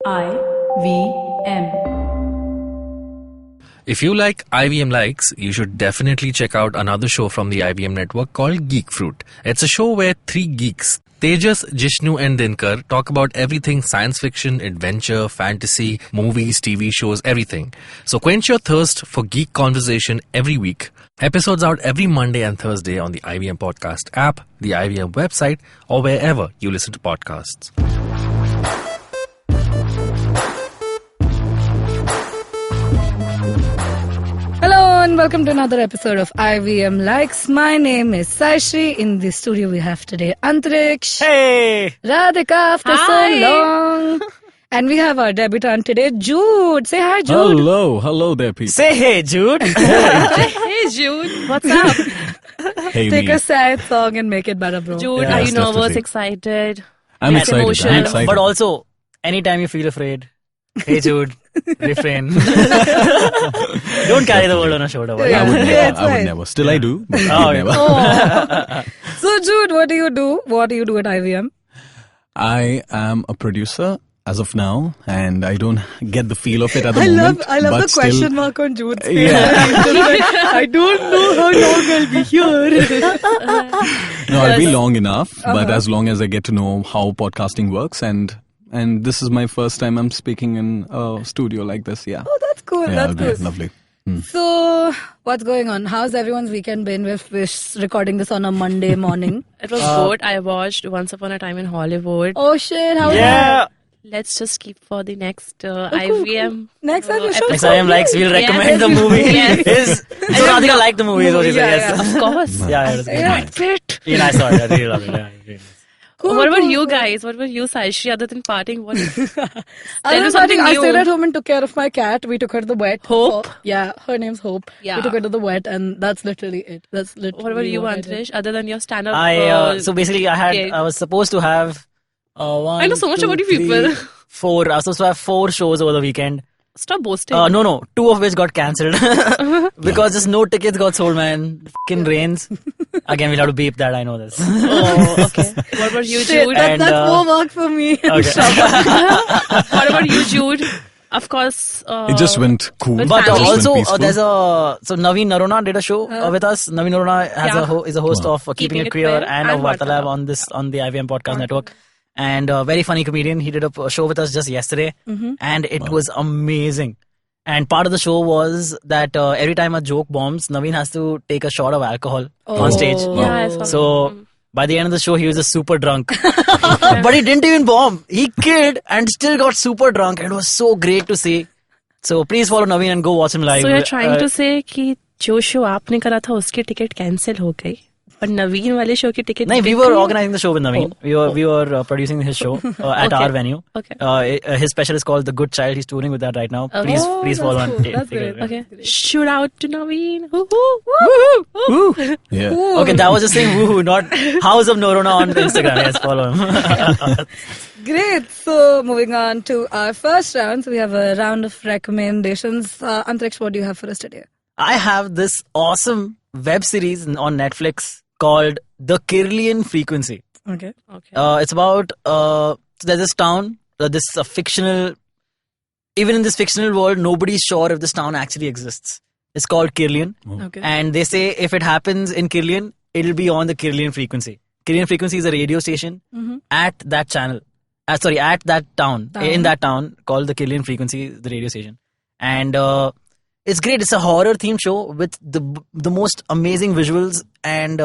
IVM. If you like IVM Likes, you should definitely check out another show from the IVM network called Geek Fruit. It's a show where three geeks, Tejas, Jishnu and Dinkar, talk about everything science fiction, adventure, fantasy, movies, TV shows, everything. So quench your thirst for geek conversation every week. Episodes out every Monday and Thursday on the IVM Podcast app, the IVM website, or wherever you listen to podcasts. Hello and welcome to another episode of IVM Likes. My name is Saishree. In the studio we have today Antariksh. Hey! Radhika after so long. And we have our debutante today, Jude. Say hi, Jude. Hello there, people. Say hey, Jude. Hey, Jude. What's up? Hey, Take me. a sad song and make it better, bro. Jude, Yeah, are you nervous, definitely. excited? I'm Yes, excited. emotional. I'm excited. But also, anytime you feel afraid, hey, Jude, refrain. Don't carry the world on your shoulder. boy. Yeah. I would Yeah, never. it's I would fine. never. Still, I do. But Oh, I would never. Oh. So, Jude, what do you do? What do you do at IVM? I am a producer as of now, and I don't get the feel of it at the I moment. love but the still, question mark on Jude's face. Yeah. He's just like, I don't know how long I'll be here. No, I'll be long enough, Uh-huh. but as long as I get to know how podcasting works, and this is my first time I'm speaking in a studio like this. Yeah. Oh, that's cool. Yeah, That's it'll be cool. lovely. So, what's going on? How's everyone's weekend been? We're recording this on a Monday morning. It was good. I watched Once Upon a Time in Hollywood. Oh shit! How was that? Yeah. Let's just keep for the next cool, IVM. Next time, sure. Next time, likes, we'll recommend the Yes. movie. Yes. So Radhika liked the movie, is what she said. Yeah, Yes. Of course. Yeah, it was Yeah. good. Fit. Yeah, I saw it. I really loved it. Yeah, really nice. Cool, What about cool, you cool. guys? What about you, Saishree? Other than partying, what? I was something I new. stayed at home and took care of my cat. We took her to the vet. Hope? Yeah, her name's Hope. Yeah. We took her to the vet, and that's literally it. That's literally What about you, what I did. Antariksh? Other than your stand-up? So basically, gig. I was supposed to have one, I know so much two, about you three, people. 4. I was supposed to have 4 shows over the weekend. Stop boasting. No. 2 of which got cancelled because just no tickets got sold, man. Fucking rains. Again, we'll have to beep that. I know this. Oh, okay. What about you, Shit, Jude? And, that's more work for me. Okay. What about you, Jude? Of course. It just went cool. But But It just went also, peaceful. there's so Naveen Narona did a show with us. Naveen Narona has Yeah. is a host Wow. of Keeping It Queer and of Vartalab on the IVM Podcast Network. And a very funny comedian. He did a show with us just yesterday, and it was amazing. And part of the show was that every time a joke bombs, Naveen has to take a shot of alcohol on stage. Yeah, I saw So by the end of the show, he was just super drunk. But he didn't even bomb. He killed and still got super drunk. And it was so great to see. So please follow Naveen and go watch him live. So you're trying to say कि जो show आपने करा था उसकी ticket cancel हो गई और नवीन वाले शो की ticket No, we were organizing the show with Naveen. We were producing his show at our venue. Okay. His special is called The Good Child. He's touring with that right now. Okay. Please follow that's and cool. take That's take great. it. Okay. Shoot out to Naveen. Woo-hoo. Yeah. Okay, that was just saying woohoo, not House of Norona on Instagram. Yes, follow him. Great. So, moving on to our first round. So, we have a round of recommendations. Antariksh, what do you have for us today? I have this awesome web series on Netflix called The Kirlian Frequency. Okay. Okay. It's about there's this town, this fictional. Even in this fictional world, nobody's sure if this town actually exists. It's called Kirlian, Okay. and they say if it happens in Kirlian, it'll be on the Kirlian Frequency. Kirlian Frequency is a radio station at that channel. At that town. In that town called the Kirlian Frequency, the radio station, and it's great. It's a horror themed show with the most amazing visuals, and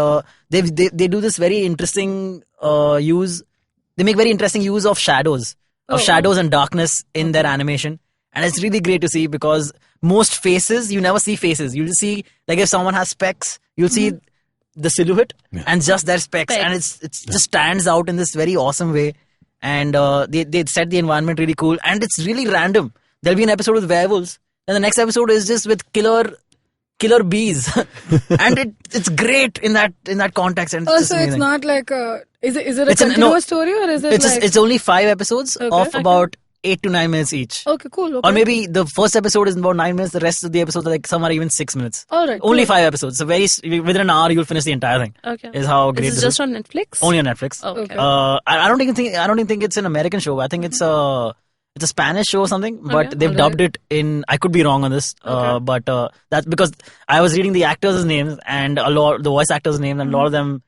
they do this very interesting use. They make very interesting use of shadows, and darkness in their animation, and it's really great to see because most faces you never see faces. You'll see like if someone has specs, you'll see the silhouette and just their specs, and it's just stands out in this very awesome way. And they set the environment really cool, and it's really random. There'll be an episode with werewolves. And the next episode is just with killer bees, and it's great in that context. And it's just So amazing. it's not like is it a It's an- continuous no, story or is it It's only 5 episodes Okay. of about 8 to 9 minutes each. Okay, cool. Okay. Or maybe the first episode is about 9 minutes. The rest of the episodes are like some are even 6 minutes. All right. Only cool. 5 episodes. So within an hour you'll finish the entire thing. Okay. Is how great Is this it just is. on Netflix? Only on Netflix. Okay. I don't think it's an American show. I think it's It's a Spanish show or something, but Okay. they've dubbed it in. I could be wrong on this, but that's because I was reading the actors' names and the voice actors' names, and a lot of them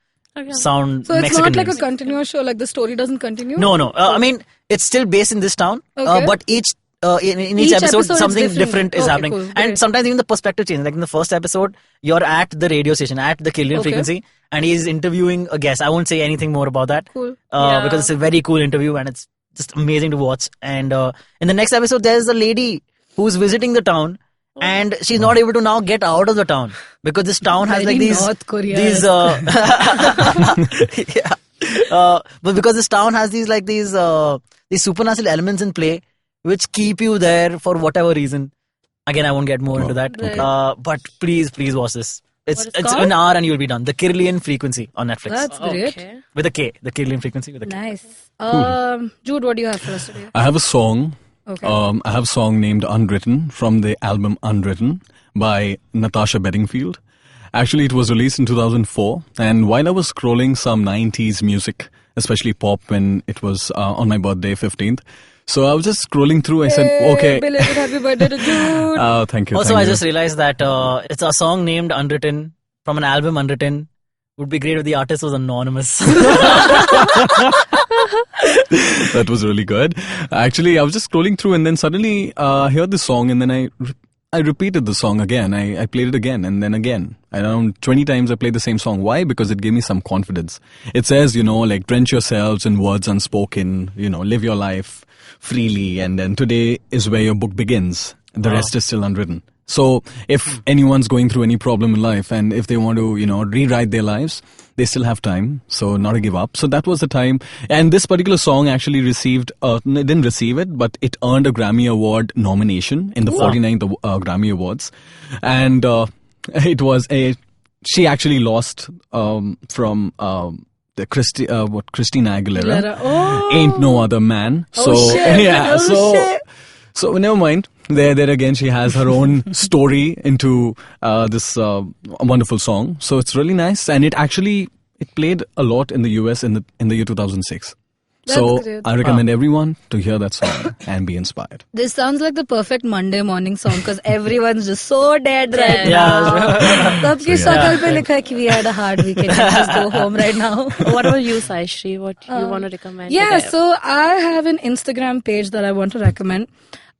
sound So it's Mexican not like names. a continuous show, like the story doesn't continue? No. I mean, it's still based in this town, Okay. but in each Each episode, episode is something different. different is Okay, happening. cool. And Great. sometimes even the perspective changes. Like in the first episode, you're at the radio station, at the Killian Okay. frequency, and he's interviewing a guest. I won't say anything more about that. Cool. Because it's a very cool interview and it's just amazing to watch. And in the next episode, there's a lady who's visiting the town. And she's not able to now get out of the town because this town has Very like these North Korea. but because this town has these supernatural elements in play which keep you there for whatever reason. Again, I won't get more into that. Right. But please watch this. What is It's called? an hour and you'll be done. The Kirlian Frequency on Netflix. That's great. Okay. With a K. The Kirlian Frequency with a K. Nice. Jude, what do you have for us today? I have a song. Okay. I have a song named Unwritten from the album Unwritten by Natasha Bedingfield. Actually, it was released in 2004. And while I was scrolling some 90s music, especially pop, when it was on my birthday, 15th. So I was just scrolling through. I said, okay. Belated happy birthday to Jude. Thank you. Also, thank I you. just realized that it's a song named Unwritten from an album Unwritten. Would be great if the artist was anonymous. That was really good. Actually, I was just scrolling through and then suddenly I heard the song and then I repeated the song again. I played it again and then again. Around 20 times I played the same song. Why? Because it gave me some confidence. It says, like drench yourselves in words unspoken, live your life freely, and then today is where your book begins. The rest is still unwritten. So if anyone's going through any problem in life and if they want to, rewrite their lives, they still have time. So not to give up. So that was the time. And this particular song actually received, didn't receive it, but it earned a Grammy Award nomination in the 49th Grammy Awards. And it was she actually lost from the Christina Aguilera. Oh. Ain't No Other Man. So shit. yeah, Oh, shit. so never mind. There again, she has her own story into this wonderful song. So it's really nice, and it played a lot in the US in the year 2006. So great. I recommend everyone to hear that song and be inspired. This sounds like the perfect Monday morning song because everyone's just so dead right Yeah. now. Sabki shakal pe likha hai ki we had a hard weekend. Just go home right now. What about you, Saishree? What you want to recommend? Yeah, today? so I have an Instagram page that I want to recommend.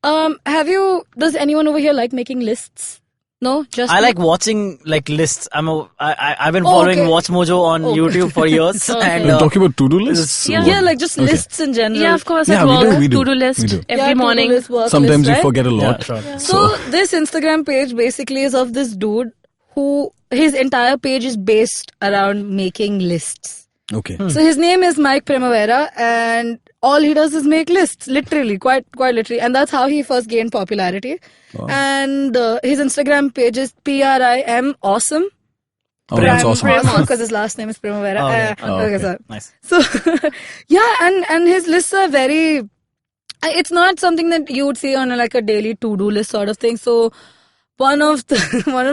Does anyone over here like making lists? No, just I like watching lists. I've been following okay. Watch Mojo on YouTube for years. And You're talking about to-do lists? Yeah. Or yeah, what? like just Okay. lists in general. Yeah, of course. Yeah, At we do, work, we do. to-do list We do. every Yeah, to-do morning. list, work Sometimes list, you right? forget a lot. sure. So this Instagram page basically is of this dude who his entire page is based around making lists. Okay. So his name is Mike Primavera, and all he does is make lists, literally, quite literally, and that's how he first gained popularity. Wow. And his Instagram page is PRIM awesome. Oh, that's awesome. Because his last name is Primavera. Oh, yeah. Okay, sorry. Nice. So yeah, and his lists are very. It's not something that you would see on a daily to-do list sort of thing. So one of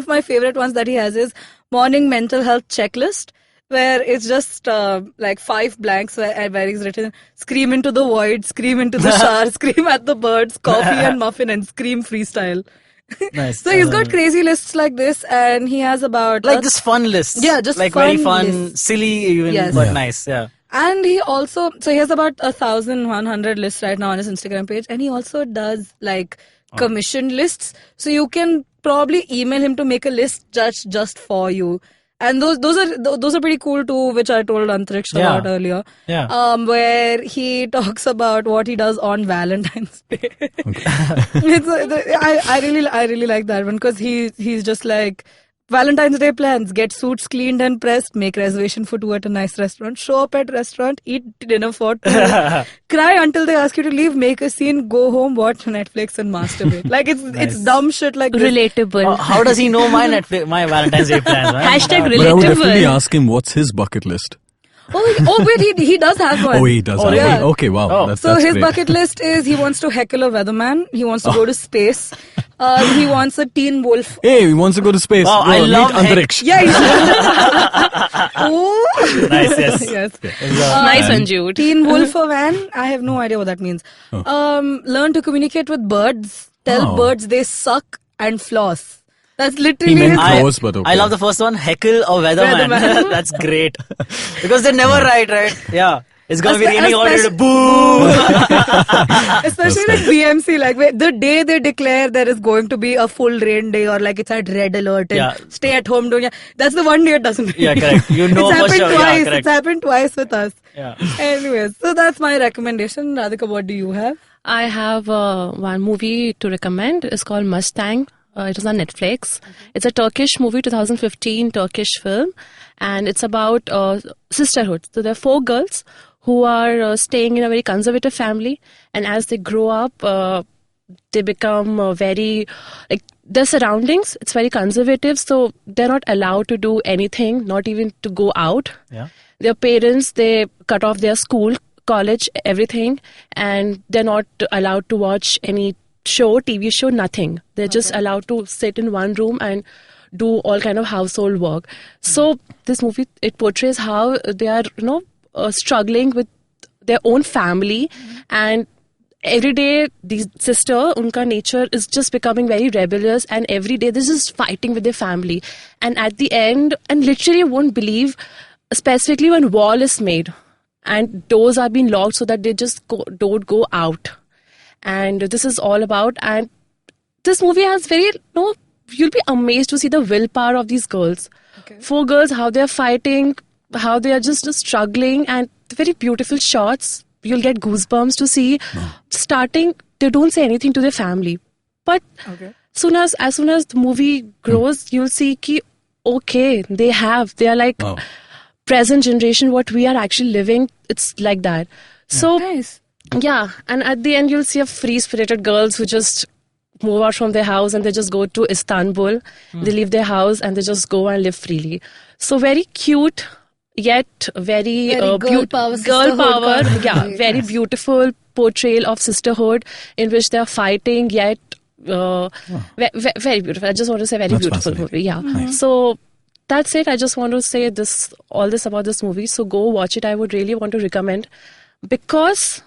my favorite ones that he has is morning mental health checklist, where it's just 5 blanks where he's written scream into the void, scream into the shower, scream at the birds, coffee and muffin, and scream freestyle. Nice. So he's got crazy lists like this, and he has about just fun lists. Yeah, just like fun very fun, lists. silly even, Yes. but Yeah. nice. Yeah. and he also he has about 1,100 lists right now on his Instagram page, and he also does commission lists. So you can probably email him to make a list just for you. And those are pretty cool too, which I told Antariksh Yeah. about earlier. Yeah. Where he talks about what he does on Valentine's Day. I really like that one because he's just like Valentine's Day plans: get suits cleaned and pressed, make reservation for 2 at a nice restaurant, show up at restaurant, eat dinner for 2, cry until they ask you to leave, make a scene, go home, watch Netflix and masturbate. It's dumb shit like this. Relatable. How does he know my Valentine's Day plans? Right? Hashtag But I would definitely relatable. ask him what's his bucket list. Oh wait, he does have one. Oh, he does. Oh, have yeah. one. Okay, wow. Oh. That's So his great. bucket list is he wants to heckle a weatherman, he wants to go to space, He wants a teen wolf. Hey, he wants to go to space. Wow, Go, I love meet Antariksh. Yeah. Ooh. Nice, yes. Yes. Nice one, Jude. Teen wolf or van? I have no idea what that means. Learn to communicate with birds. Tell birds they suck and floss. That's literally He meant his- close, but okay. I love the first one, heckle or weatherman. Weatherman. That's great. Because they're never right? Yeah. It's gonna be raining all day. Especially- Boo! Especially like BMC, like the day they declare there is going to be a full rain day or like it's at red alert and Yeah. stay at home doing. That's the one day it doesn't rain. Yeah, correct. You know it's for happened sure. twice. Yeah, correct. It's happened twice with us. Yeah. Anyways, so that's my recommendation. Radhika, what do you have? I have one movie to recommend. It's called Mustang. It was on Netflix. It's a Turkish movie, 2015 Turkish film, and it's about sisterhood. So there are 4 girls who are staying in a very conservative family, and as they grow up, they become very like their surroundings. It's very conservative, so they're not allowed to do anything, not even to go out. Yeah. Their parents, they cut off their school, college, everything, and they're not allowed to watch any show, TV show, nothing. They're just allowed to sit in one room and do all kind of household work. So this movie, it portrays how they are, struggling with their own family, and every day the sister, unka nature is just becoming very rebellious, and every day they're just fighting with their family. And at the end, and literally you won't believe, specifically when wall is made and doors are being locked so that they just don't go out. And this is all about, and this movie has very, you'll be amazed to see the willpower of these girls. Okay. 4 girls, how they're fighting, how they are just struggling, and very beautiful shots. You'll get goosebumps to see. Starting, they don't say anything to their family. But Okay. as soon as the movie grows, you'll see ki, okay, they are like present generation, what we are actually living, it's like that. So, Nice. yeah, and at the end you'll see a free-spirited girls who just move out from their house and they just go to Istanbul. They leave their house and they just go and live freely. So very cute, yet very, girl power, girl sisterhood power. kind of Yeah, movie. very beautiful portrayal of sisterhood in which they are fighting, yet very beautiful. I just want to say very That's beautiful fascinating. movie. Yeah. So that's it. I just want to say all this about this movie. So go watch it. I would really want to recommend, because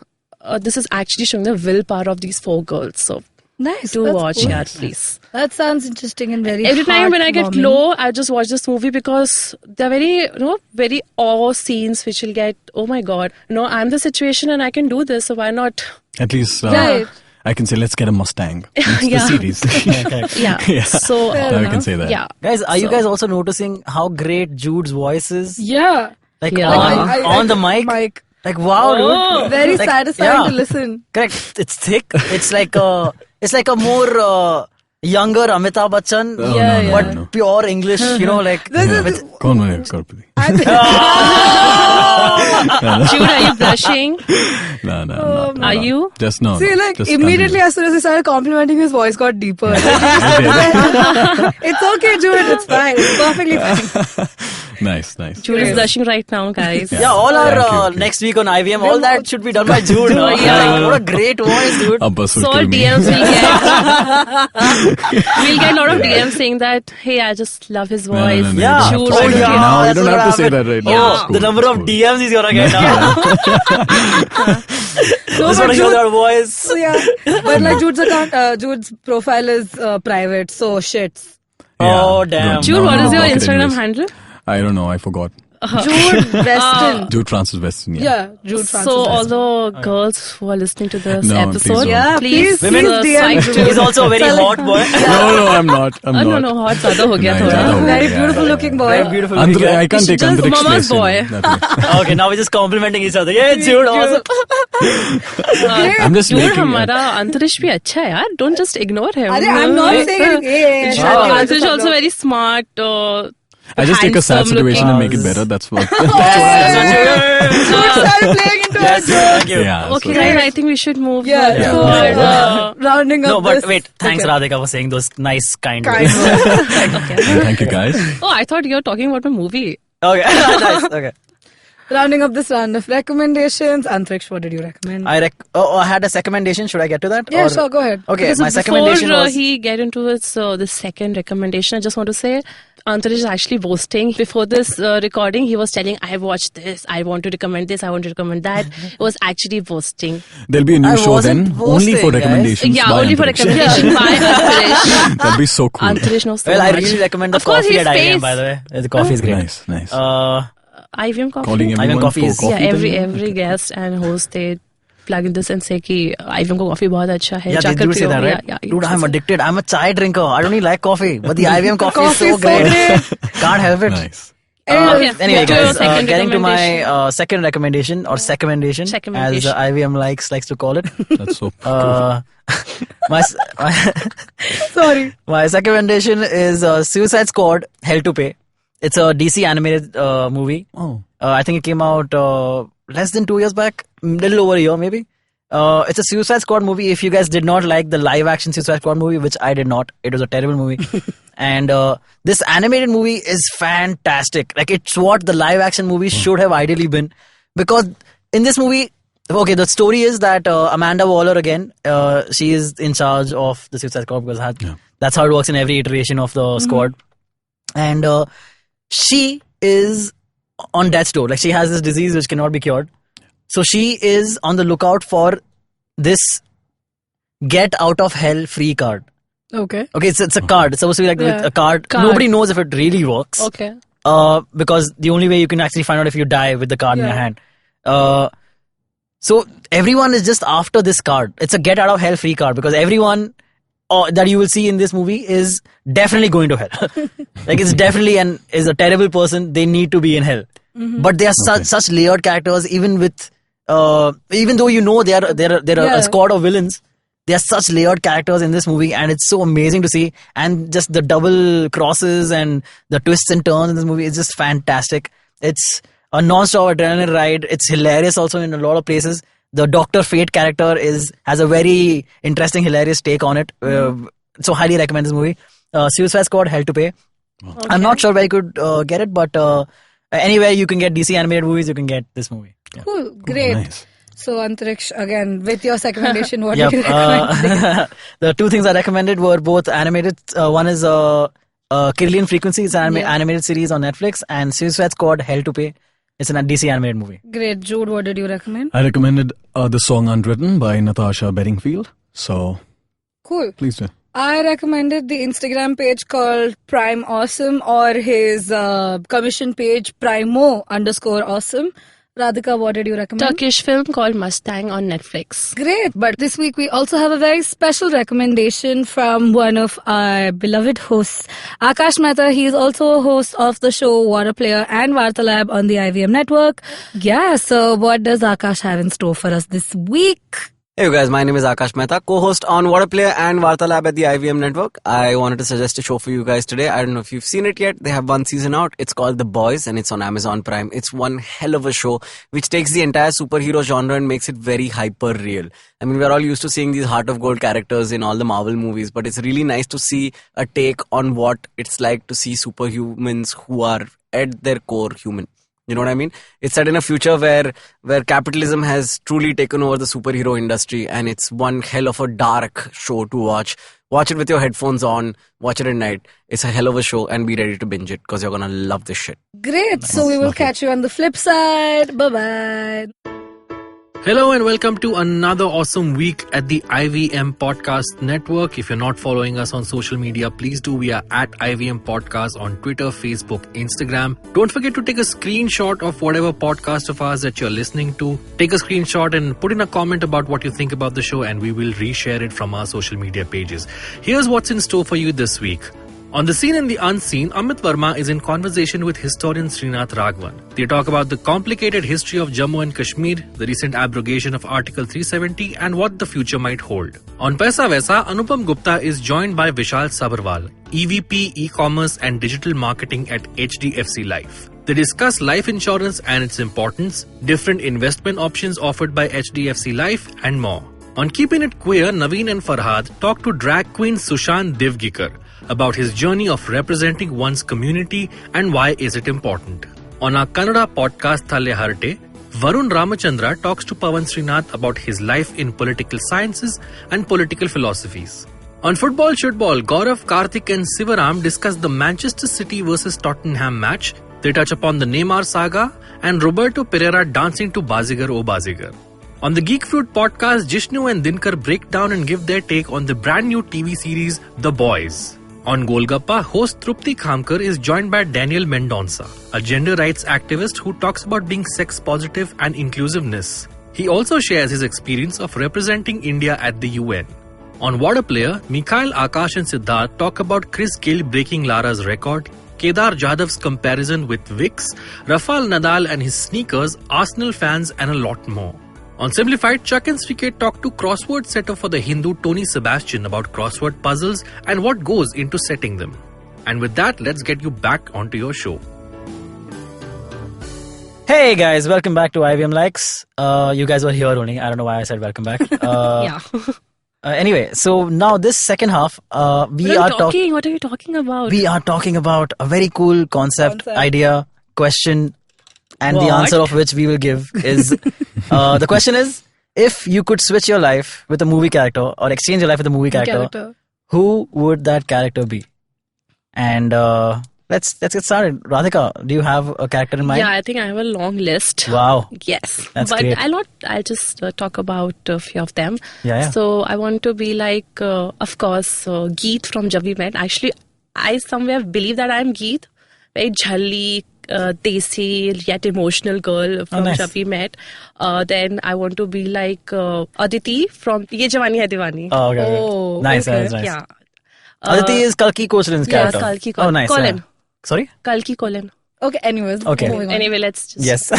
this is actually showing the willpower of these 4 girls. So Nice. do That's watch, cool. yeah, please. That sounds interesting and very Every time when I get heartwarming. low, I just watch this movie because they're very, very awe scenes which will get, oh my God, I'm the situation and I can do this, so why not? At least Right. I can say, let's get a Mustang. It's Yeah. the series. Yeah. Yeah. So, Fair Now we enough. can say that. yeah. Guys, are you guys also noticing how great Jude's voice is? Yeah. Like Yeah. on the mic? Mike. Like wow, dude. Very Like, satisfying yeah. to listen. Correct. It's thick. It's like a more younger Amitabh Bachchan, Yeah, but no. pure English. Like This is- with, Kaun bane Karpati? I think- Jude, are you blushing? No, I'm not. Are you? Just no. See, no. like Just immediately continue. as soon as he started complimenting, his voice got deeper. It's okay, Jude. It's fine. It's perfectly fine. Nice. Jude is blushing right now, guys. yeah, all Thank our you. next week on IVM, all that should be done by Jude. No? Yeah. Like, what a great voice, dude. Abbas So will all kill me. DMs we'll get a lot of DMs saying that, hey, I just love his No, voice. no, Yeah. you don't Jude, have to say that. yeah, No, you that's don't what have to say happened. that right Oh, now. It's cool, the number it's of cool. DMs he's gonna get now. Just want to hear that voice. So yeah, but like Jude's account, Jude's profile is private, so shits. Oh, damn. Jude, No, what no, is your block it Instagram anyways. handle? I don't know. I forgot. Jude Weston. Jude Francis Weston. Yeah, Jude Francis. So all Weston. the girls who are listening to this No, please episode, don't. Yeah, please, please DM swipe Jude. to. He's also a very hot boy. No, I'm not. I'm not. No, hot ज़्यादा हो गया नहीं, थोड़ा. ज़्यादा हो गया, Very yeah, beautiful yeah, looking yeah. boy. Very beautiful. I can't take Just Antariksh mama's place boy. in that way. Okay, now we're just complimenting each other. Yeah, Jude, awesome. I'm just Jude, making हमारा अंतरिक्ष भी अच्छा है यार. Don't just ignore him. अरे, I'm not saying hey, Antariksh is also very smart. I just take a sad handsome situation and looking. make it better. That's what. Jude started playing into it. Thank you. Yeah. Okay, so- guys, I think we should move. Yeah, Yeah. so rounding up No, but this. wait. Thanks, Okay. Radhika, for saying those nice, kind Kind words. of. Okay. Thank you, guys. Oh, I thought you were talking about a movie. Okay, nice. Okay. Rounding up this round of recommendations, Antariksh, what did you recommend? I had a recommendation. Should I get to that? Yeah, sure, go ahead. Okay, Because my recommendation before was... he get into the second recommendation, I just want to say Antariksh is actually boasting. Before this recording, he was telling, I watched this, I want to recommend this, I want to recommend that. It was actually boasting. There'll be a new I show wasn't then, only boasting, for guys. recommendations. Yeah, by only for Antariksh. recommendation by Antariksh. That'd be so cool. Antariksh knows so Well, I much. really recommend the Of course, coffee his at IVM, face. by the way. The coffee is great. Nice. IVM coffee. Calling IVM everyone coffee for is- coffee. Yeah, then? every guest and host, they plug in this and say कि IVM को coffee बहुत अच्छा है. Yeah, they जाकर do say पियो. that, right? Yeah, Dude, I'm addicted. I'm a chai drinker. I don't even like coffee. But the IVM coffee is Coffee so is so great. Can't help it. Nice. Okay, Anyway, to your guys, second getting to my recommendation. second recommendation or recommendation, as IVM likes to call it. That's so cool. my Sorry. my second recommendation is Suicide Squad: Hell to Pay. It's a DC animated movie. Oh. I think it came out less than 2 years back, little over a year maybe. It's a Suicide Squad movie. If you guys did not like the live action Suicide Squad movie, which I did not, it was a terrible movie. And this animated movie is fantastic. Like, it's what the live action movie should have ideally been. Because in this movie, okay, the story is that Amanda Waller again, she is in charge of the Suicide Squad because that's how it works in every iteration of the squad. And she is on death's door. Like, she has this disease which cannot be cured. So she is on the lookout for this get out of hell free card. Okay. Okay, it's a card. It's supposed to be like with a card. Nobody knows if it really works. Okay. Because the only way you can actually find out if you die with the card in your hand. So everyone is just after this card. It's a get out of hell free card because everyone that you will see in this movie is definitely going to hell. Like, it's definitely is a terrible person. They need to be in hell. But they are such layered characters. Even with even though you know they're a squad of villains, they are such layered characters in this movie, and it's so amazing to see. And just the double crosses and the twists and turns in this movie is just fantastic. It's a non-stop adrenaline ride. It's hilarious also in a lot of places. The Dr. Fate character has a very interesting, hilarious take on it. So highly recommend this movie. Suicide Squad: Hell to Pay. Okay. I'm not sure where you could get it, but anywhere you can get DC animated movies, you can get this movie. Yeah. Cool, great. Nice. So Antariksh, again, with your recommendation, what did you recommend? The two things I recommended were both animated. One is Kirlian Frequency. It's an animated series on Netflix, and Suicide Squad: Hell to Pay. It's a DC animated movie. Great. Jude, what did you recommend? I recommended the song Unwritten by Natasha Bedingfield. So, cool. Please do. I recommended the Instagram page called Prime Awesome or his commission page Primo_awesome. Radhika, what did you recommend? Turkish film called Mustang on Netflix. Great. But this week we also have a very special recommendation from one of our beloved hosts, Akash Mehta. He is also a host of the show Water Player and Vartalab on the IVM network. Yeah, so what does Akash have in store for us this week? Hey guys, my name is Akash Mehta, co-host on Water Player and Vartalab at the IVM network. I wanted to suggest a show for you guys today. I don't know if you've seen it yet. They have one season out. It's called The Boys and it's on Amazon Prime. It's one hell of a show which takes the entire superhero genre and makes it very hyper real. I mean, we're all used to seeing these heart of gold characters in all the Marvel movies, but it's really nice to see a take on what it's like to see superhumans who are at their core human. You know what I mean? It's set in a future where capitalism has truly taken over the superhero industry, and it's one hell of a dark show to watch. Watch it with your headphones on. Watch it at night. It's a hell of a show, and be ready to binge it because you're gonna love this shit. Great. So we will catch you on the flip side. Bye-bye. Hello and welcome to another awesome week at the IVM Podcast Network. If you're not following us on social media, please do. We are at IVM Podcast on Twitter, Facebook, Instagram. Don't forget to take a screenshot of whatever podcast of ours that you're listening to. Take a screenshot and put in a comment about what you think about the show, and we will reshare it from our social media pages. Here's what's in store for you this week. On The Scene and the Unseen, Amit Verma is in conversation with historian Srinath Raghavan. They talk about the complicated history of Jammu and Kashmir, the recent abrogation of Article 370, and what the future might hold. On Paisa Vaisa, Anupam Gupta is joined by Vishal Sabharwal, EVP E-commerce and digital marketing at HDFC Life. They discuss life insurance and its importance, different investment options offered by HDFC Life, and more. On Keeping It Queer, Naveen and Farhad talk to drag queen Sushant Divgikar about his journey of representing one's community and why is it important. On our Kannada podcast Thalle Harte, Varun Ramachandra talks to Pawan Srinath about his life in political sciences and political philosophies. On Football Shootball, Gaurav, Karthik and Sivaram discuss the Manchester City vs Tottenham match. They touch upon the Neymar saga and Roberto Pereira dancing to Bazigar O Bazigar. On the Geek Fruit podcast, Jishnu and Dinkar break down and give their take on the brand new TV series The Boys. On Golgappa, host Trupti Khamkar is joined by Daniel Mendonça, a gender rights activist who talks about being sex positive and inclusiveness. He also shares his experience of representing India at the UN. On Water Player, Mikhail, Akash and Siddharth talk about Chris Gayle breaking Lara's record, Kedar Jadhav's comparison with Vicks, Rafael Nadal and his sneakers, Arsenal fans and a lot more. On Simplified, Chuck and Sriket talk to crossword setter for The Hindu Tony Sebastian about crossword puzzles and what goes into setting them. And with that, let's get you back onto your show. Hey guys, welcome back to IVM Likes. You guys were here only. I don't know why I said welcome back. Yeah. Anyway, so now this second half, What are you talking about? We are talking about a very cool concept, idea, question, and the answer of which we will give is the question is, if you could switch your life with a movie character or exchange your life with a movie character, who would that character be? And let's get started. Radhika, do you have a character in mind? Yeah, I think I have a long list. Wow. Yes. That's but great. I'll just talk about a few of them. Yeah. So I want to be like, of course, Geet from Jab We Met. Actually, I somewhere believe that I'm Geet. Very jhalli, desi, yet emotional girl from nice. Jab We Met. Then I want to be like Aditi from Ye Jawani Hai Diwani. Oh, okay. Oh, nice. Yeah. Aditi is Kalki Kochlin's Yeah, character. Kalki Oh, nice. Colin. Yeah. Sorry? Kalki Colin. Okay, anyways. Okay. Moving on. Anyway, let's just... Yes.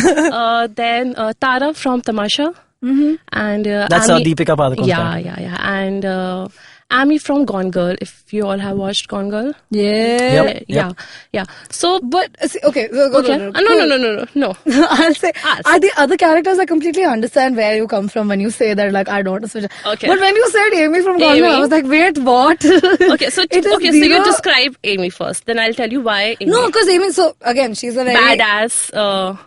Then Tara from Tamasha. And That's Ami, Deepika Padukone's yeah, character. And Amy from Gone Girl, if you all have watched Gone Girl. Yeah. Yeah. So, But, see, okay. So, okay. No. I'll say, Ask. the other characters, I completely understand where you come from when you say that, like, I don't want to switch. Okay. But when you said Amy from Gone Girl, I was like, wait, what? Okay, so It is so you zero- describe Amy first. Then I'll tell you why Amy. No, because Amy, so, again, she's a very... Badass.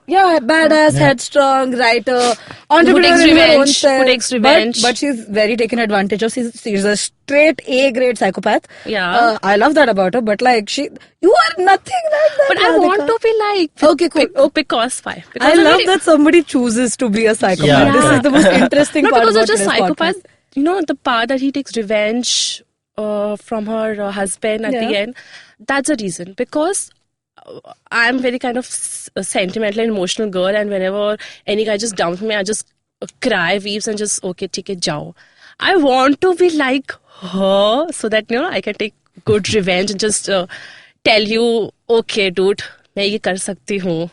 Badass, headstrong, writer, entrepreneur takes in her own revenge, self. who takes revenge. But she's very taken advantage of. She's a straight A-grade psychopath. Yeah. I love that about her, but like, you are nothing like that, But I Radhika. want to be like. Okay, cool. Because why? Because I I'm love very- that somebody chooses to be a psychopath. Yeah. This is the most interesting Not part because about of just today's psychopath. podcast. You know, the part that he takes revenge from her husband at the end. That's the reason. Because I'm very kind of sentimental and emotional girl, and whenever any guy just dumps me, I just cry, weeps, and just okay, take it, jao. I want to be like her, so that I can take good revenge and just tell you, okay, dude, मैं ये कर सकती हूँ.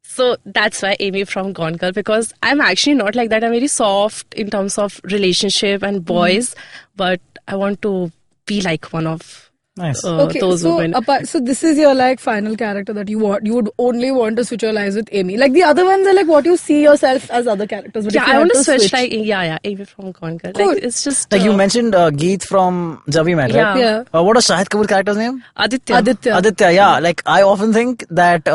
So that's why Amy from Gone Girl, because I'm actually not like that. I'm very soft in terms of relationship and boys, but I want to be like one of Nice. those women. So this is your like final character that you would only want to switch your lives with Amy. Like the other ones are like what you see yourself as other characters. But Yeah, if you I had want to switch like Amy from Gone Girl. Cool. Like it's just Like you mentioned Geet from Jab We Met, right? Yeah. Yeah. What was Shahid Kapoor's character's name? Aditya. Aditya, yeah. Like I often think that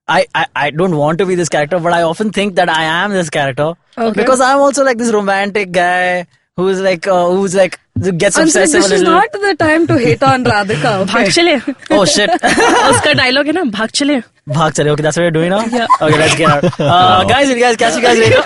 I don't want to be this character, but I often think that I am this character. Okay. Because I'm also like this romantic guy who gets And obsessive this a is little. not the time to hate on Radhika. भाग Okay. चले. Oh shit. उसका dialogue है ना भाग चले. Bhag chale. Okay, that's what you're doing now? Yeah. Okay, let's get out. Guys, you guys catch you guys later.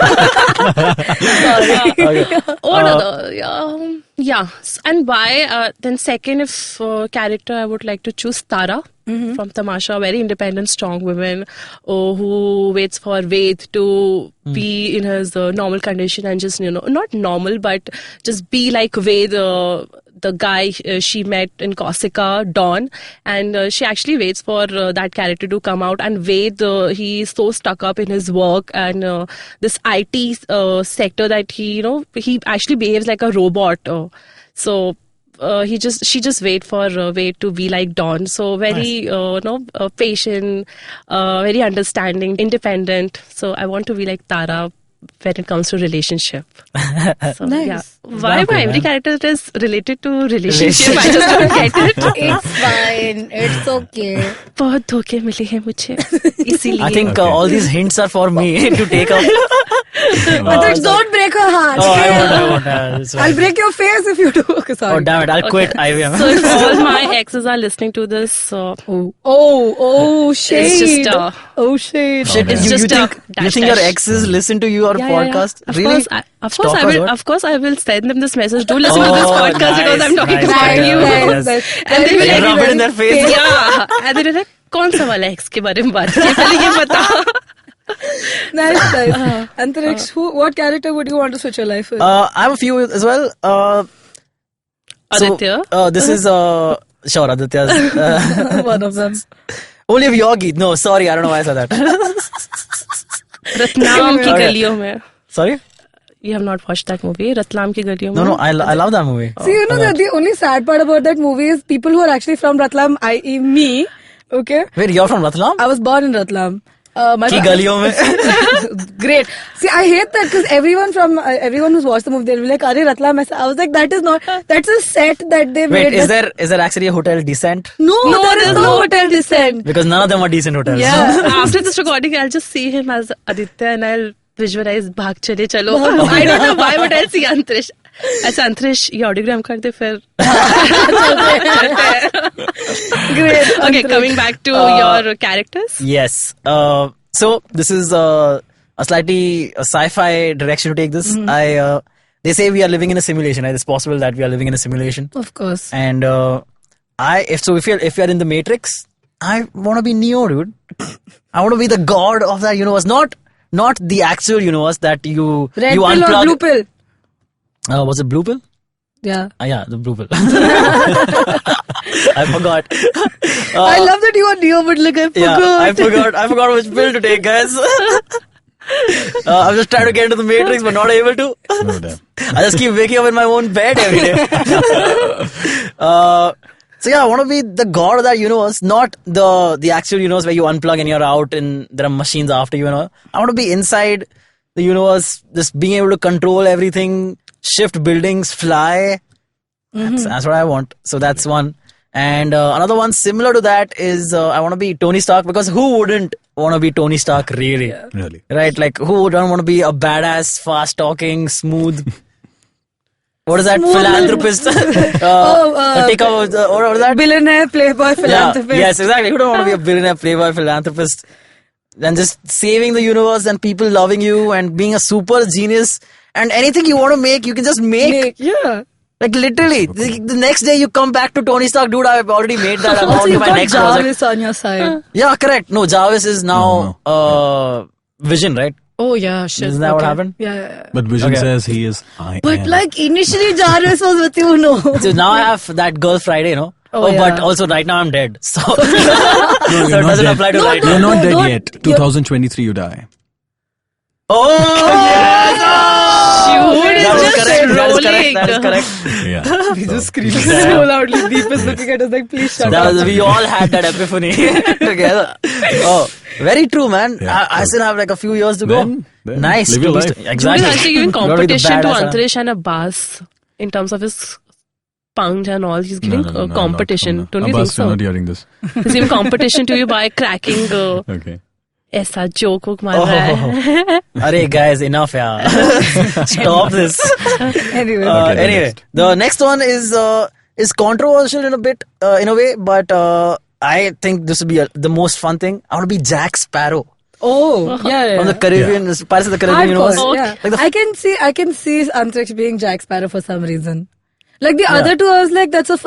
Okay. Yeah. And why? Then second, if character, I would like to choose Tara from Tamasha, very independent, strong woman who waits for Ved to be in his normal condition and just, not normal, but just be like Ved, the guy she met in Corsica, Dawn, and she actually waits for that character to come out. And Ved, he's so stuck up in his work and this IT sector that he actually behaves like a robot. So she just wait for Ved to be like Dawn. So very patient, very understanding, independent. So I want to be like Tara. when it comes to relationship. So, Nice. yeah. Why Example, every man. character is related to relationship? I just don't get it. It's fine. It's okay. बहुत धोखे मिले हैं मुझे इसीलिए. I think all these hints are for me to take up. Antariksh, don't break her heart. Oh, I won't. It's fine. I'll break your face if you do. Okay, sorry. Oh, damn it. I'll quit IVM. So if all my exes are listening to this, so Oh, shade. it's just Oh, shade. Shit, It's you, just you think, a you think your dash. exes listen to your yeah, podcast? yeah. Really? Of course, I will. Stalkers, what? Of course, I will send them this message. Do listen to this Oh, podcast because I'm talking nice, about nice, you. nice. And they will Like, rub it in their face. Yeah, and they will like, कौन सा वाला ex के बारे में बात की? पहले ये बता. Nice. Antariksh, what character would you want to switch your life with? I have a few as well. Aditya? So, this is, sure, Aditya's. One of them. Only of your Geet. No, sorry, I don't know why I said that. Ratlam की Okay. गलियों में. Sorry? You have not watched that movie, Ratlam की गलियों में? No, I love that movie. See, you know, the only sad part about that movie is people who are actually from Ratlam, i.e. me, okay? Wait, you're from Ratlam? I was born in Ratlam. Ki galiyon mein? Great. See, I hate that because everyone who's watched the movie, they'll be like, Arey, Ratlam aisa. I was like, that's a set that they made. Wait, is there actually a hotel decent? No, there is no hotel descent. Because none of them are decent hotels. Yeah. After this recording, I'll just see him as Aditya and I'll visualize भाग चले चलो. I don't know why, but I'll see Antariksh. अच्छा अंतरिक्ष ये audiogram कर दे फिर. Great. Okay, coming back to your characters. Yes. So this is a slightly sci-fi direction to take this. They say we are living in a simulation. Right? It's possible that we are living in a simulation. Of course. And if you're in the Matrix, I want to be Neo, dude. I want to be the god of that universe, not the actual universe that you Red you pill unplug. or blue pill? Was it blue pill? Yeah. Yeah, the blue pill. I forgot. I love that you are Neo, but like I forgot. Yeah, I forgot which pill to take, guys. I'm just trying to get into the Matrix, but not able to. No doubt. I just keep waking up in my own bed every day. So yeah, I want to be the god of that universe, not the actual universe where you unplug and you're out and there are machines after you and all. I want to be inside the universe, just being able to control everything, shift buildings, fly. That's what I want. So that's one. And another one similar to that is I want to be Tony Stark, because who wouldn't want to be Tony Stark really? Yeah. Really. Right? Like who wouldn't want to be a badass, fast talking, smooth... What is that? Philanthropist. Take over. What is that? Billionaire, playboy, philanthropist. Yeah, yes, exactly. Who don't want to be a billionaire, playboy, philanthropist? And just saving the universe and people loving you and being a super genius. And anything you want to make, you can just make. Yeah. Like literally. The next day you come back to Tony Stark. Dude, I've already made that. I'm Also, on to you've my got next project. Jarvis on your side. Yeah, correct. No, Jarvis is now Vision, right? Oh, yeah, shit. Isn't that what happened? Yeah. But Vision Okay. says he is But am. like initially Jarvis was with you, no. So now I have that Girl Friday, you know? Oh, yeah. But also right now I'm dead. So, so you're it not doesn't dead. apply to No, right no, now. You're not dead don't- yet. 2023 you die. Oh, yes! Jude is That is just correct. rolling. That is correct. Yeah. He just screamed so loudly. Deep is looking at us like, please shut up. We all had that epiphany together. Oh, very true, man. Yeah, I still have like a few years to go. Then Nice. live your to be life. Jude Exactly. is actually giving You gotta be the competition to badass, huh? Antariksh and Abbas in terms of his pound and all. He's giving No, competition. not. Don't you think Abbas, you're so? not hearing this. He's giving competition to you by cracking Okay. ऐसा joke woke मार रहा है. Arey guys, enough, yeah. Stop this. Anyway. Okay, Anyway, next. the next one is controversial in a bit, in a way, but I think this will be the most fun thing. I want to be Jack Sparrow Oh, yeah. from the Caribbean, Pirates of the Caribbean universe. Hardcore, yeah. Like the I can see Antariksh being Jack Sparrow for some reason. Like the other two, I was like, that's a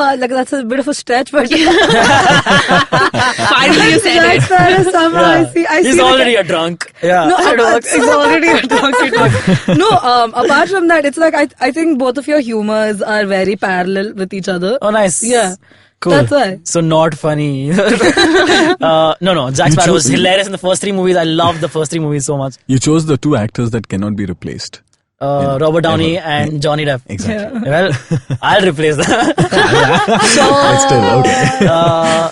bit of a stretch, but Finally you said Jack it. Sparrow somehow I see. He's already a drunk. Yeah. No, I don't he's already a donkey. No, apart from that, it's like I think both of your humors are very parallel with each other. Oh, nice. Yeah. Cool. That's why. So not funny. No. Jack Sparrow was hilarious in the first three movies. I loved the first three movies so much. You chose the two actors that cannot be replaced. Robert Downey Ever. and Johnny Depp. Exactly. Well, I'll replace them. But still, okay.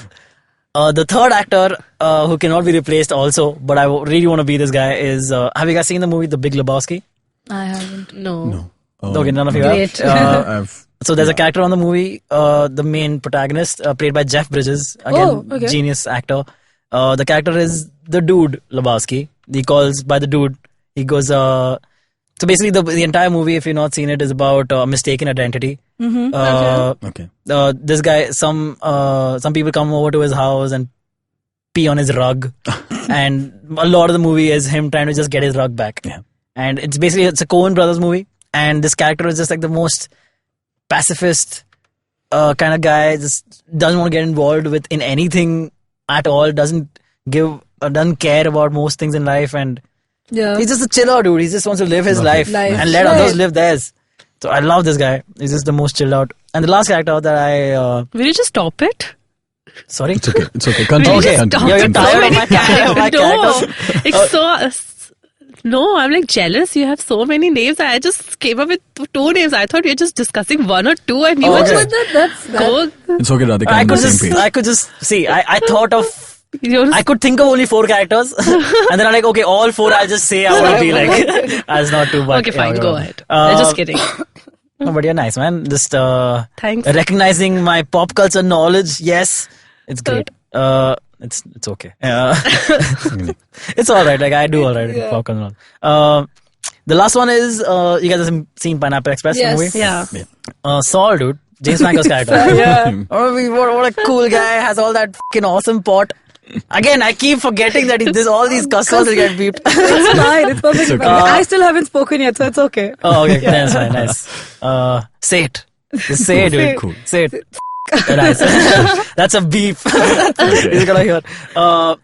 The third actor who cannot be replaced also, but I really want to be this guy is, have you guys seen the movie The Big Lebowski? I haven't. No. Okay, none of you Great. have. So there's a character on the movie, the main protagonist, played by Jeff Bridges. Again, okay. genius actor. The character is the Dude Lebowski. He calls by the Dude. He goes, so basically the entire movie, if you've not seen it, is about mistaken identity. Okay. This guy, some people come over to his house and pee on his rug. And a lot of the movie is him trying to just get his rug back. Yeah. And it's a Coen Brothers movie. And this character is just like the most pacifist kind of guy. Just doesn't want to get involved in anything at all. Doesn't care about most things in life. And he's just a chiller dude. He just wants to live his life and let others live theirs. So I love this guy. He's just the most chilled out. And the last character that I... Will you just stop it? Sorry? It's okay. Continue. Okay. Continue. You're Continue. tired of my characters? No. It's so... No, I'm like jealous. You have so many names. I just came up with 2 names. I thought we were just discussing 1 or 2 and you were just... Go. It's okay, Radhika. I I'm on the same page. could just... See, I thought of... You're I could think of only 4 characters. And then I'm like, okay, all 4 I'll just say I want to be like... That's not too much. Okay, fine. Go ahead. I'm just kidding. No, but you're nice, man. Just Thanks. recognizing my pop culture knowledge. Yes, it's great. It's okay. It's all right. Like I do all right in pop culture knowledge. The last one is you guys have seen Pineapple Express the movie? Yeah. Saul, dude, James Franco's character. What a cool guy, has all that fucking awesome pot. Again, I keep forgetting that there's all these customers that get beeped. It's fine. It's perfectly fine. I still haven't spoken yet, so it's okay. Oh, okay. That's fine. Nice. Say it. Just say it, dude. Cool. Say it. Nice. That's a beep. He's gonna hear.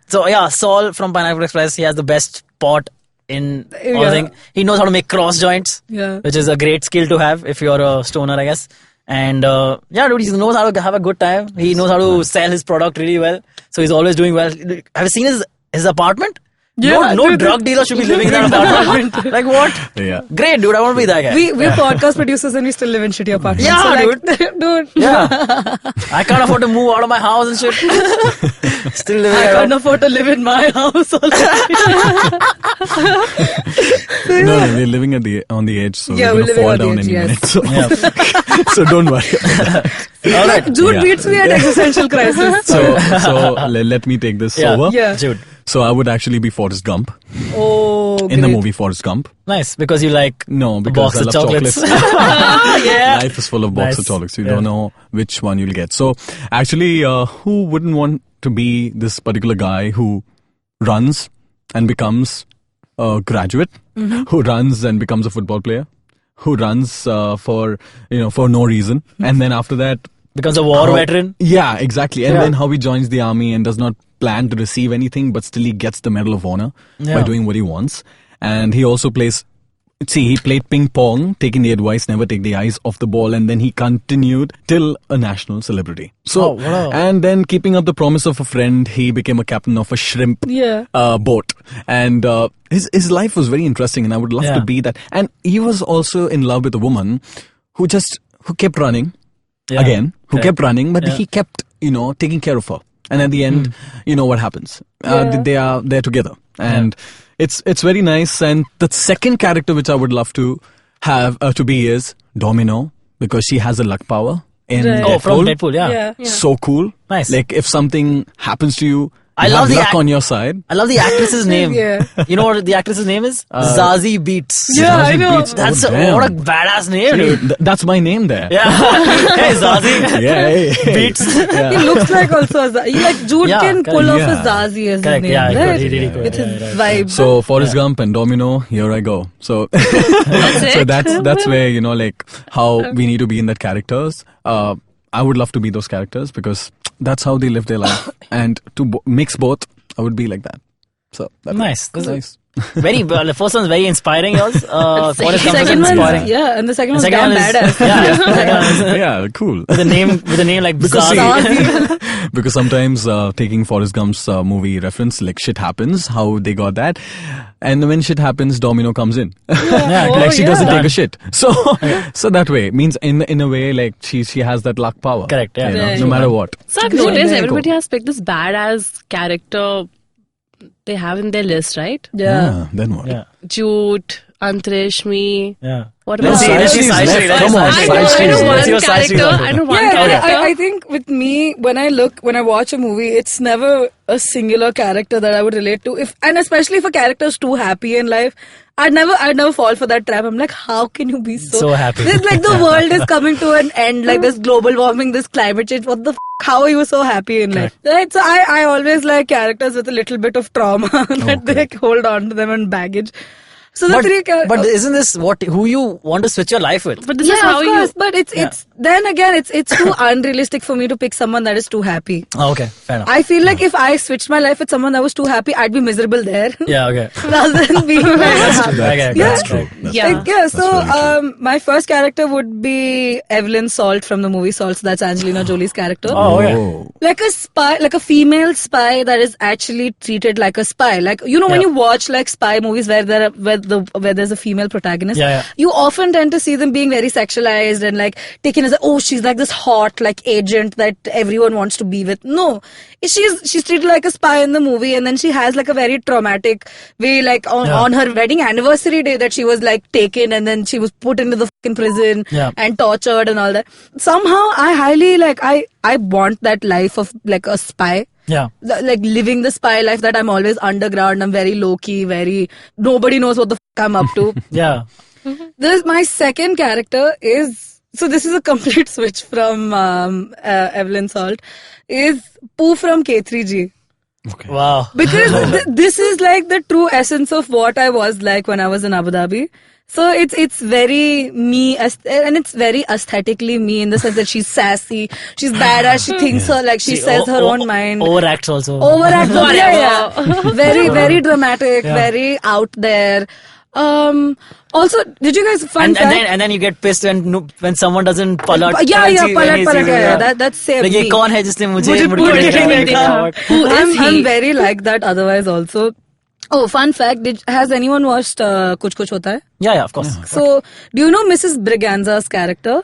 So yeah, Saul from Pineapple Express, he has the best pot in all thing. He knows how to make cross joints, which is a great skill to have if you're a stoner, I guess. And dude, he knows how to have a good time. He knows how to sell his product really well. So he's always doing well. Have you seen his apartment? Yeah, no drug dealer should be living in that apartment. Like what? Yeah. Great, dude. I want to be that guy. We're podcast producers and we still live in shitty apartments. Yeah, so like, dude. Yeah. I can't afford to move out of my house and shit. Still living I can't afford to live in my house. No, we're living on the edge, so Yeah, we're we're gonna fall living on down the any edge, minute. So don't worry. All right. Jude beats me at existential crisis. So let me take this over. Yeah. Jude. So I would actually be Forrest Gump Oh, in the great. movie Forrest Gump. Nice, because you like No, a because box I of love chocolates. chocolates. Yeah. Life is full of box of Nice. chocolates. You don't know which one you'll get. So actually, who wouldn't want to be this particular guy who runs and becomes a graduate, who runs and becomes a football player, who runs for no reason, and then after that Becomes a war veteran. Yeah, exactly. And Yeah. then how he joins the army and does not plan to receive anything, but still he gets the Medal of Honor by Yeah. doing what he wants. And he also he played ping pong, taking the advice, never take the eyes off the ball, and then he continued till a national celebrity. So, wow. and then keeping up the promise of a friend, he became a captain of a shrimp boat. And his life was very interesting, and I would love to be that. And he was also in love with a woman who kept running. Again, who kept running, but he kept, taking care of her. And at the end, you know what happens. They're together. And it's very nice. And the second character which I would love to have to be is Domino, because she has a luck power. In From Deadpool, yeah. So cool. Nice. Like if something happens to you, I you love have the luck on your side. I love the actress's name. Yeah. You know what the actress's name is? Zazie Beetz. Yeah, I know. Beats. That's Oh, damn. what a badass name, dude. That's my name there. Yeah. Hey, Zazie. Yeah, hey. Beats. He looks like also a Zazie. Jude Yeah, can pull off correct. a Zazie as Correct, his name. yeah, he right? really could. With Yeah, his vibe. So Forrest Gump and Domino, here I go. So so that's where like how we need to be in that characters. I would love to be those characters because that's how they live their life, and to mix both, I would be like that. So that's Nice. nice. Very well. The first one's very inspiring. Yours. What is Second one, inspiring? yeah, and the second one's Second damn one is badass. yeah. Second one is, Yeah, cool. with a name like Because, Bizarre. because sometimes taking Forrest Gump's movie reference, like shit happens, how they got that, and when shit happens, Domino comes in. Yeah, Like she doesn't Done. take a shit. So, so that way means in a way like she has that luck power. Correct, yeah. You know, Yeah, no matter what. So I've Yeah. noticed Yeah. everybody has picked this badass character they have in their list, right? Yeah. Then what? Yeah. Jude, Antariksh, me. Yeah. What No, about Saishree's Saishree, left. Come on, I Saishree's know left. one What's your character. Saishree I know one Yeah, character. I think with me, when I watch a movie, it's never a singular character that I would relate to. And especially if a character is too happy in life, I'd never fall for that trap. I'm like, how can you be so happy? It's like the world is coming to an end, like this global warming, this climate change. What the how are you so happy in life? Right? So I always like characters with a little bit of trauma that they hold on to them and baggage. So the three characters. But isn't this who you want to switch your life with? But this is Yeah, how of you. course. But it's then again it's too unrealistic for me to pick someone that is too happy. Oh, okay, fair enough. I feel like if I switched my life with someone that was too happy, I'd be miserable there. Yeah, okay. Rather than being very happy. Okay, That's okay. true. That's Yeah. true. Yeah, so very true. my first character would be Evelyn Salt from the movie Salt. So that's Angelina Jolie's character. Oh, okay. Oh. Like a spy, like a female spy that is actually treated like a spy. Like when Yeah. you watch like spy movies where there's a female protagonist, Yeah. you often tend to see them being very sexualized and like taken as she's like this hot like agent that everyone wants to be with. No, she's treated like a spy in the movie, and then she has like a very traumatic way, like on her wedding anniversary day, that she was like taken and then she was put into the fucking prison and tortured and all that. Somehow I highly like I want that life of like a spy. Yeah. Like living the spy life, that I'm always underground, I'm very low key, nobody knows what the I'm up to. Yeah. My second character is, so this is a complete switch from Evelyn Salt, is Pooh from K3G. Okay. Wow. Because this is like the true essence of what I was like when I was in Abu Dhabi. So it's very me, and it's very aesthetically me in the sense that she's sassy, she's badass, she thinks her, like she says her own mind. Overacts also. Overacts, yeah. Very, very dramatic, very out there. Also, did you guys find and then you get pissed when someone doesn't palat. palat. That's same. Like, ये कौन है जिसने मुझे मुड़ के देखा? I'm very like that otherwise also. Oh, fun fact, has anyone watched Kuch Kuch Hota Hai? Yeah, of course. So, do you know Mrs. Braganza's character?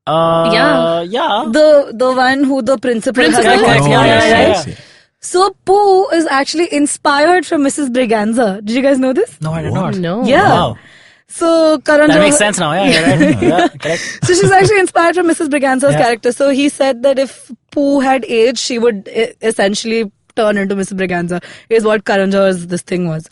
Yeah. The one who the principal has Correct, a correct, hot yeah. right? So, Pooh is actually inspired from Mrs. Braganza. Did you guys know this? No, I did not. No. Yeah. Wow. So, Karan That Johar- makes sense now. Yeah, you're right. Yeah, correct. So she's actually inspired from Mrs. Braganza's character. So he said that if Pooh had aged, she would essentially turn into Mrs. Braganza, is what Karan Johar's this thing was.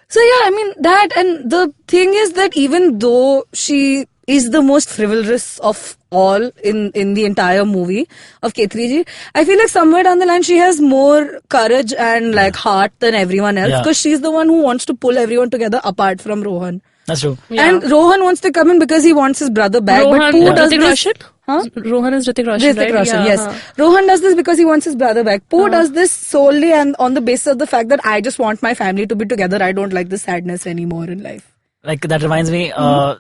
So yeah, I mean that, and the thing is that even though she is the most frivolous of all in the entire movie of K3G, I feel like somewhere down the line she has more courage and like heart than everyone else, because she's the one who wants to pull everyone together apart from Rohan. That's true. Yeah. And Rohan wants to come in because he wants his brother back. Rohan, but Pooh does Hrithik this. Roshan? Huh? Rohan is Hrithik Roshan, Hrithik right? Roshan, Yeah, yes. Rohan does this because he wants his brother back. Pooh does this solely and on the basis of the fact that I just want my family to be together. I don't like the sadness anymore in life. Like, that reminds me,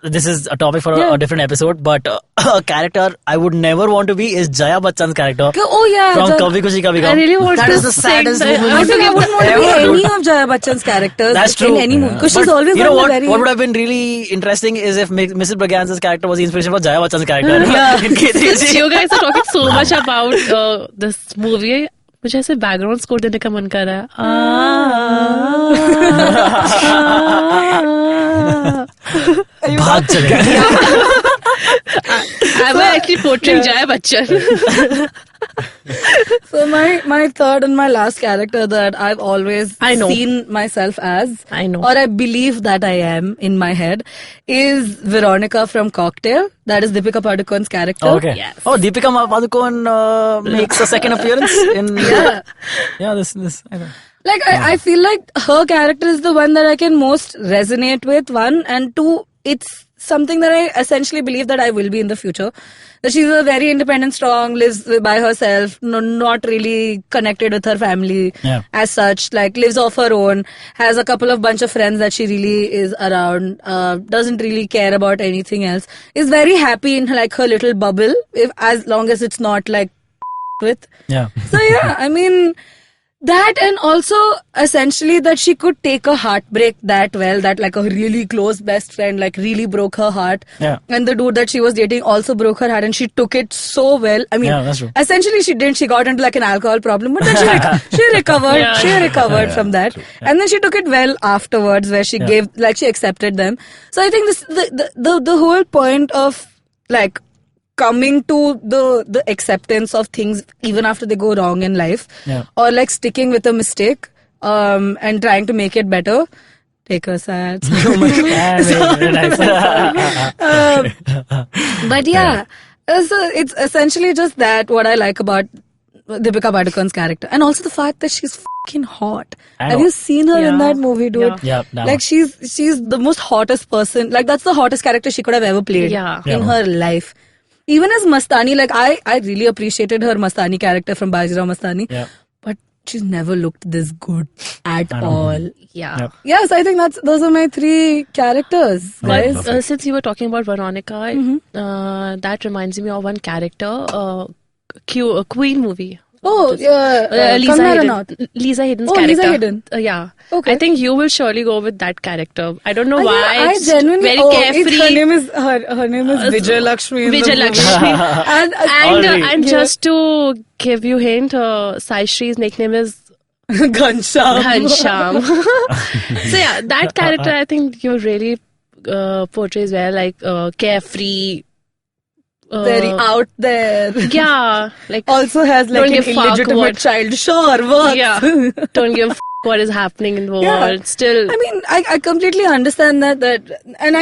this is a topic for a different episode, but a character I would never want to be is Jaya Bachchan's character. Oh yeah. From Kabhi Khushi Kabhi Gham. I really want That to is the sing saddest that. woman I think I wouldn't want to be any of Jaya Bachchan's characters That's true. in any movie. Because she's But always you know done what? the very... What would have been really interesting is if Mrs. Braganza's character was the inspiration for Jaya Bachchan's character. In Since K3G. you guys are talking so much about this movie, मुझे ऐसे background score देने का मन कर रहा है भाग चले. I'm actually portraying Jaya Bachchan. So my third and my last character that I've always I know. seen myself as, I know. or I believe that I am in my head, is Veronica from Cocktail. That is Deepika Padukone's character. Okay. Yes. Oh, Deepika Padukone makes a second appearance in... Yeah, this. I know. Like I feel like her character is the one that I can most resonate with, one, and two, it's something that I essentially believe that I will be in the future. That she's a very independent, strong, lives by herself, not really connected with her family as such, like lives off her own, has a couple of bunch of friends that she really is around, doesn't really care about anything else, is very happy in like her little bubble, as long as it's not like with. Yeah. So yeah, I mean, that, and also essentially that she could take a heartbreak that well, that like a really close best friend like really broke her heart, and the dude that she was dating also broke her heart, and she took it so well. I mean, that's true. Essentially she got into like an alcohol problem, but then she recovered. She recovered from that, and then she took it well afterwards, where she gave, like, she accepted them. So I think this the whole point of like coming to the acceptance of things even after they go wrong in life, or like sticking with a mistake and trying to make it better. Take a sad. But yeah, so it's essentially just that what I like about Deepika Padukone's character, and also the fact that she's fucking hot. Have you seen her in that movie, dude? Like she's the most hottest person. Like that's the hottest character she could have ever played in her life. Even as Mastani, like I really appreciated her Mastani character from Bajirao Mastani, but she's never looked this good at all. Yes, I think those are my 3 characters, guys. But since you were talking about Veronica, that reminds me of one character, a Queen movie. Oh, yeah. Lisa Hayden. Lisa Hayden's character. Lisa Hayden. Yeah. Okay. I think you will surely go with that character. I don't know why. I it's genuinely, very carefree. Her name is Vijay Lakshmi. Vijay Lakshmi. and just to give you a hint, Saishree's nickname is Ghansham. So yeah, that character I think you really portrays well, like carefree. Very out there. Yeah, like also has like an illegitimate child. Sure, works. Yeah, don't give a what is happening in the world. Still, I mean, I completely understand that, and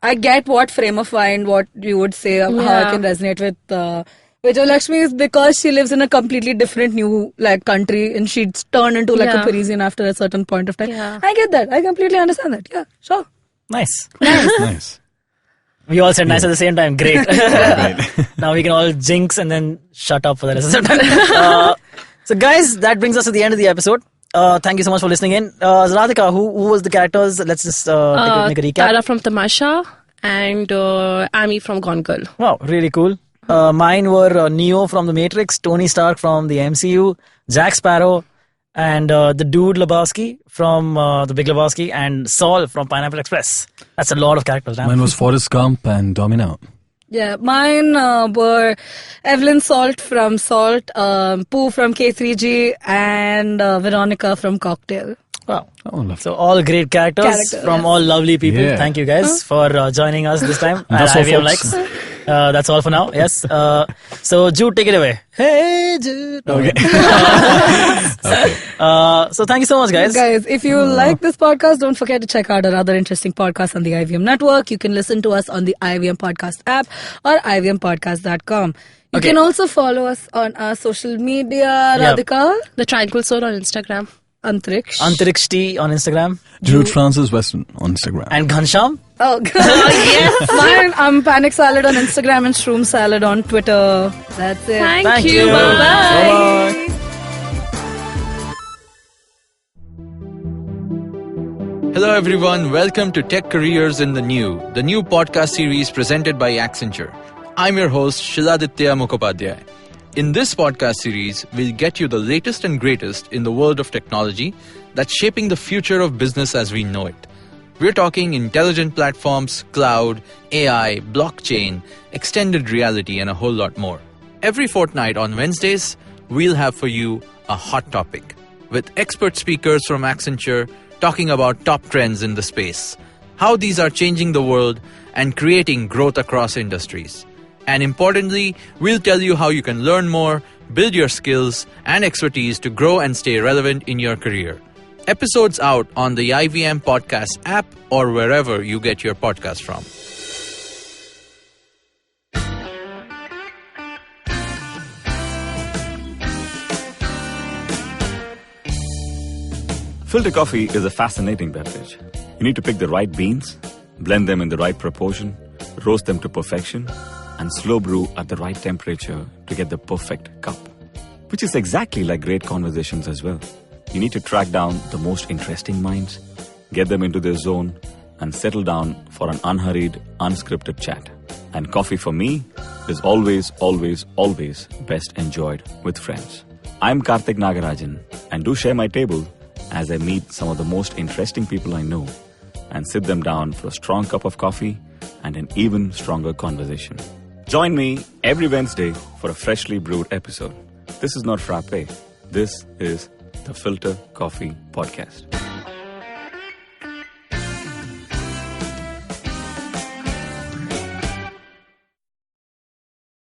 I get what frame of mind, what you would say, how I can resonate with Vijay Lakshmi is because she lives in a completely different new like country, and she's turned into like a Parisian after a certain point of time. Yeah. I get that. I completely understand that. Yeah, sure. Nice. Nice. We all said nice at the same time. Great. Now we can all jinx and then shut up for the rest of the time. So guys, that brings us to the end of the episode. Thank you so much for listening in. Radhika, who was the characters? Let's just make a recap. Tara from Tamasha and Amy from Gone Girl. Wow, really cool. Mine were Neo from The Matrix, Tony Stark from the MCU, Jack Sparrow, and the dude Lebowski from The Big Lebowski, and Saul from Pineapple Express. That's a lot of characters. Mine was Forrest Gump and Domino. Yeah, mine were Evelyn Salt from Salt, Pooh from K3G, and Veronica from Cocktail. Wow. Oh, lovely. So all great characters from all lovely people. Yeah. Thank you guys for joining us this time. That's all, IVM folks. Likes. That's all for now. Yes. So Jude, take it away. Hey Jude. Okay. So thank you so much, guys. Guys, if you like this podcast, don't forget to check out our other interesting podcasts on the IVM network. You can listen to us on the IVM podcast app or ivmpodcast.com. You can also follow us on our social media. Radhika, The Tranquil Soul on Instagram. Antariksh T on Instagram. Jude Francis Weston on Instagram. And Ghansham. Oh, yes. Mine, I'm Panic Salad on Instagram and Shroom Salad on Twitter. That's it. Thank you. Bye-bye. Hello everyone, welcome to Tech Careers in the new podcast series presented by Accenture. I'm your host Shiladitya Mukhopadhyay. In this podcast series, we'll get you the latest and greatest in the world of technology that's shaping the future of business as we know it. We're talking intelligent platforms, cloud, AI, blockchain, extended reality, and a whole lot more. Every fortnight on Wednesdays, we'll have for you a hot topic with expert speakers from Accenture talking about top trends in the space, how these are changing the world and creating growth across industries. And importantly, we'll tell you how you can learn more, build your skills and expertise to grow and stay relevant in your career. Episodes out on the IVM Podcast app or wherever you get your podcast from. Filter coffee is a fascinating beverage. You need to pick the right beans, Blend them in the right proportion, roast them to perfection, and slow brew at the right temperature to get the perfect cup. Which is exactly like great conversations as well. You need to track down the most interesting minds, get them into their zone, and settle down for an unhurried, unscripted chat. And coffee for me is always, always, always best enjoyed with friends. I'm Karthik Nagarajan, and do share my table as I meet some of the most interesting people I know and sit them down for a strong cup of coffee and an even stronger conversation. Join me every Wednesday for a freshly brewed episode. This is not frappe. This is the Filter Coffee Podcast.